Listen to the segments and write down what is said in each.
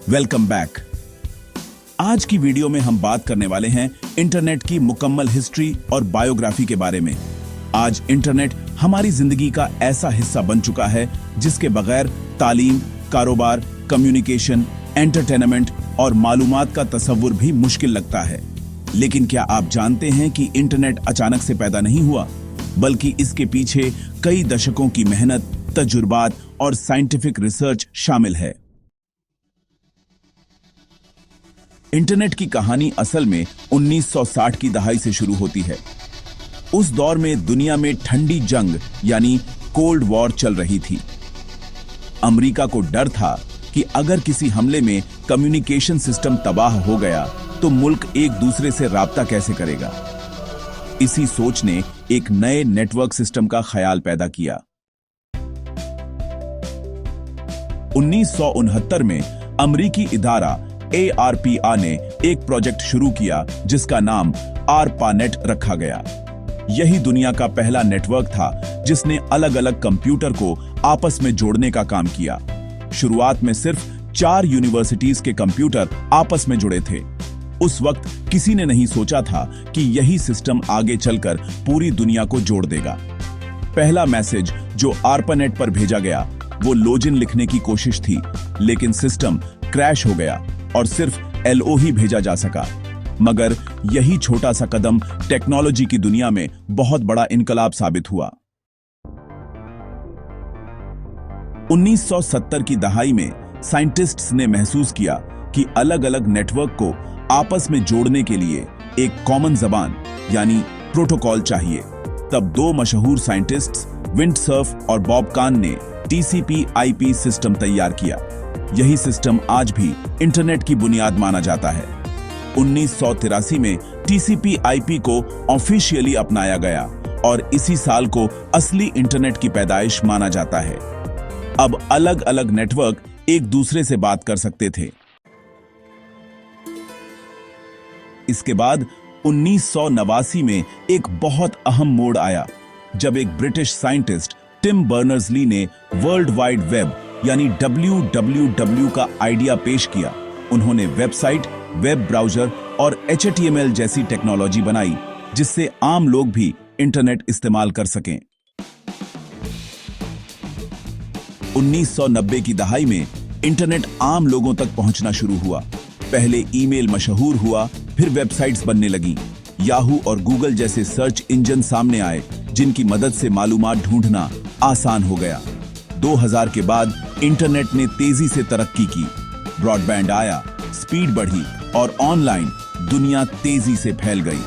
Welcome back. आज की video में हम बात करने वाले हैं इंटरनेट की मुकम्मल हिस्ट्री और बायोग्राफी के बारे में। आज इंटरनेट हमारी जिंदगी का ऐसा हिस्सा बन चुका है जिसके बगैर तालीम, कारोबार, कम्युनिकेशन, एंटरटेनमेंट और मालूमात का तसव्वुर भी मुश्किल लगता है। लेकिन क्या आप जानते हैं कि इंटरनेट अचानक से पैदा नहीं हुआ, बल्कि इसके पीछे कई दशकों की मेहनत, तजुर्बात और साइंटिफिक रिसर्च शामिल है। इंटरनेट की कहानी असल में 1960 की दहाई से शुरू होती है। उस दौर में दुनिया में ठंडी जंग यानी कोल्ड वॉर चल रही थी। अमेरिका को डर था कि अगर किसी हमले में कम्युनिकेशन सिस्टम तबाह हो गया तो मुल्क एक दूसरे से राब्ता कैसे करेगा। इसी सोच ने एक नए नेटवर्क सिस्टम का ख्याल पैदा किया। 1969 में अमेरिकी इदारा ARPA ने एक प्रोजेक्ट शुरू किया जिसका नाम ARPANET रखा गया। यही दुनिया का पहला नेटवर्क था जिसने अलग अलग कंप्यूटर को आपस में जोड़ने का काम किया। शुरुआत में सिर्फ 4 यूनिवर्सिटीज के कंप्यूटर आपस में जुड़े थे। उस वक्त किसी ने नहीं सोचा था कि यही सिस्टम आगे चलकर पूरी दुनिया को जोड़ देगा। पहला मैसेज जो ARPANET पर भेजा गया वो लोजिन लिखने की कोशिश थी, लेकिन सिस्टम क्रैश हो गया और सिर्फ LO ही भेजा जा सका। मगर यही छोटा सा कदम टेक्नोलॉजी की दुनिया में बहुत बड़ा इनकलाब साबित हुआ। 1970 की दहाई में साइंटिस्ट्स ने महसूस किया कि अलग अलग नेटवर्क को आपस में जोड़ने के लिए एक कॉमन जबान यानी प्रोटोकॉल चाहिए। तब 2 मशहूर साइंटिस्ट्स विंडसर्फ और बॉब कान ने TCP/IP सिस्टम तैयार किया। यही सिस्टम आज भी इंटरनेट की बुनियाद माना जाता है। 1983 में TCP/IP को ऑफिशियली अपनाया गया और इसी साल को असली इंटरनेट की पैदाइश माना जाता है। अब अलग अलग नेटवर्क एक दूसरे से बात कर सकते थे। इसके बाद 1989 में एक बहुत अहम मोड़ आया जब एक ब्रिटिश साइंटिस्ट टिम बर्नर्स-ली ने वर्ल्ड वाइड वेब यानी WWW का आइडिया पेश किया। उन्होंने वेबसाइट, वेब ब्राउज़र और HTML जैसी टेक्नोलॉजी बनाई जिससे आम लोग भी इंटरनेट इस्तेमाल कर सकें। 1990 की दहाई में इंटरनेट आम लोगों तक पहुंचना शुरू हुआ। पहले ईमेल मशहूर हुआ, फिर वेबसाइट्स बनने लगी। याहू और गूगल जैसे सर्च इंजन सामने आए जिनकी मदद से मालूमात ढूंढना आसान हो गया। 2000 के बाद इंटरनेट ने तेजी से तरक्की की। ब्रॉडबैंड आया, स्पीड बढ़ी और ऑनलाइन दुनिया तेजी से फैल गई।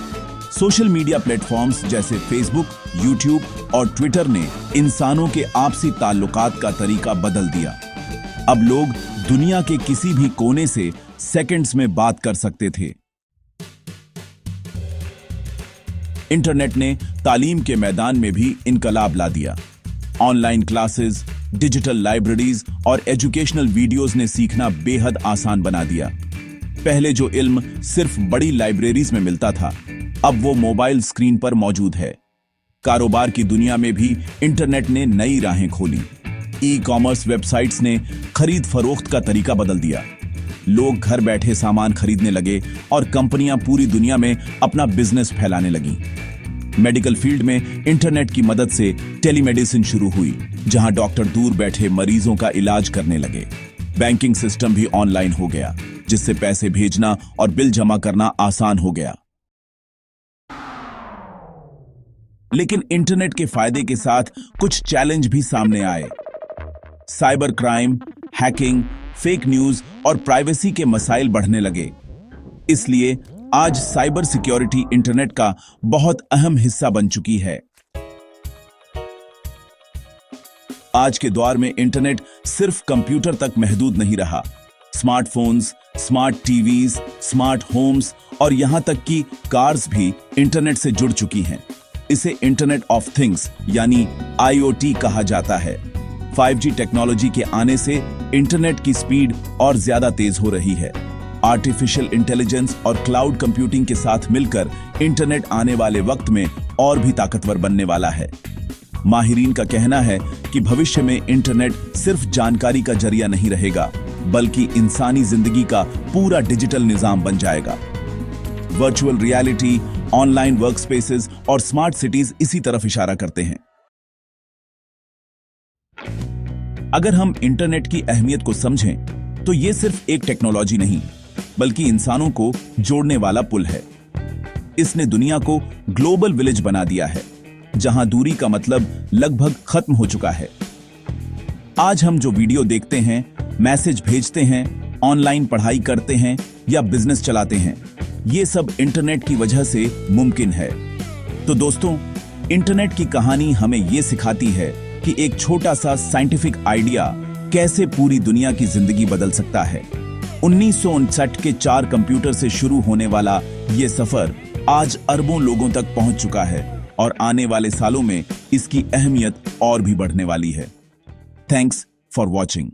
सोशल मीडिया प्लेटफॉर्म्स जैसे फेसबुक, यूट्यूब और ट्विटर ने इंसानों के आपसी ताल्लुकात का तरीका बदल दिया। अब लोग दुनिया के किसी भी कोने से सेकंड्स में बात कर सकते थे। इंटरनेट ने तालीम के मैदान में भी इनकलाब ला दिया। ऑनलाइन क्लासेस, डिजिटल लाइब्रेरीज और एजुकेशनल वीडियोस ने सीखना बेहद आसान बना दिया। पहले जो इल्म सिर्फ बड़ी लाइब्रेरीज में मिलता था, अब वो मोबाइल स्क्रीन पर मौजूद है। कारोबार की दुनिया में भी इंटरनेट ने नई राहें खोली। ई-कॉमर्स वेबसाइट्स ने खरीद फरोख्त का तरीका बदल दिया। लोग घर बैठे सामान खरीदने लगे और कंपनियां पूरी दुनिया में अपना बिजनेस फैलाने लगी। मेडिकल फील्ड में इंटरनेट की मदद से टेलीमेडिसिन शुरू हुई, जहां डॉक्टर दूर बैठे मरीजों का इलाज करने लगे। बैंकिंग सिस्टम भी ऑनलाइन हो गया, जिससे पैसे भेजना और बिल जमा करना आसान हो गया। लेकिन इंटरनेट के फायदे के साथ कुछ चैलेंज भी सामने आए। Cyber crime, hacking, fake news और प्राइवेसी के मसाइल बढ़ने लगे। इसलिए आज साइबर सिक्योरिटी इंटरनेट का बहुत अहम हिस्सा बन चुकी है। आज के दौर में इंटरनेट सिर्फ कंप्यूटर तक महदूद नहीं रहा। Smartphones, smart TVs, smart homes और यहां तक कि कार्स भी इंटरनेट से जुड़ चुकी हैं। इसे इंटरनेट ऑफ थिंग्स यानी IoT कहा जाता है। 5G टेक्नोलॉजी के आने से इंटरनेट की स्पीड और ज्यादा तेज हो रही है। आर्टिफिशियल इंटेलिजेंस और क्लाउड कंप्यूटिंग के साथ मिलकर इंटरनेट आने वाले वक्त में और भी ताकतवर बनने वाला है। माहिरीन का कहना है कि भविष्य में इंटरनेट सिर्फ जानकारी का जरिया नहीं रहेगा, बल्कि इंसानी जिंदगी का पूरा डिजिटल निजाम बन जाएगा। वर्चुअल रियलिटी, ऑनलाइन वर्कस्पेसेस और स्मार्ट सिटीज इसी तरफ इशारा करते हैं। अगर हम इंटरनेट की अहमियत को समझें तो यह सिर्फ एक टेक्नोलॉजी नहीं बल्कि इंसानों को जोड़ने वाला पुल है। इसने दुनिया को ग्लोबल विलेज बना दिया है, जहां दूरी का मतलब लगभग खत्म हो चुका है। आज हम जो वीडियो देखते हैं, मैसेज भेजते हैं, ऑनलाइन पढ़ाई करते हैं या बिजनेस चलाते हैं, ये सब इंटरनेट की वजह से मुमकिन है। तो दोस्तों, इंटरनेट की कहानी हमें यह सिखाती है कि एक छोटा सा साइंटिफिक आइडिया कैसे पूरी दुनिया की जिंदगी बदल सकता है। 1959 के 4 कंप्यूटर से शुरू होने वाला यह सफर आज अरबों लोगों तक पहुंच चुका है और आने वाले सालों में इसकी अहमियत और भी बढ़ने वाली है। Thanks for watching.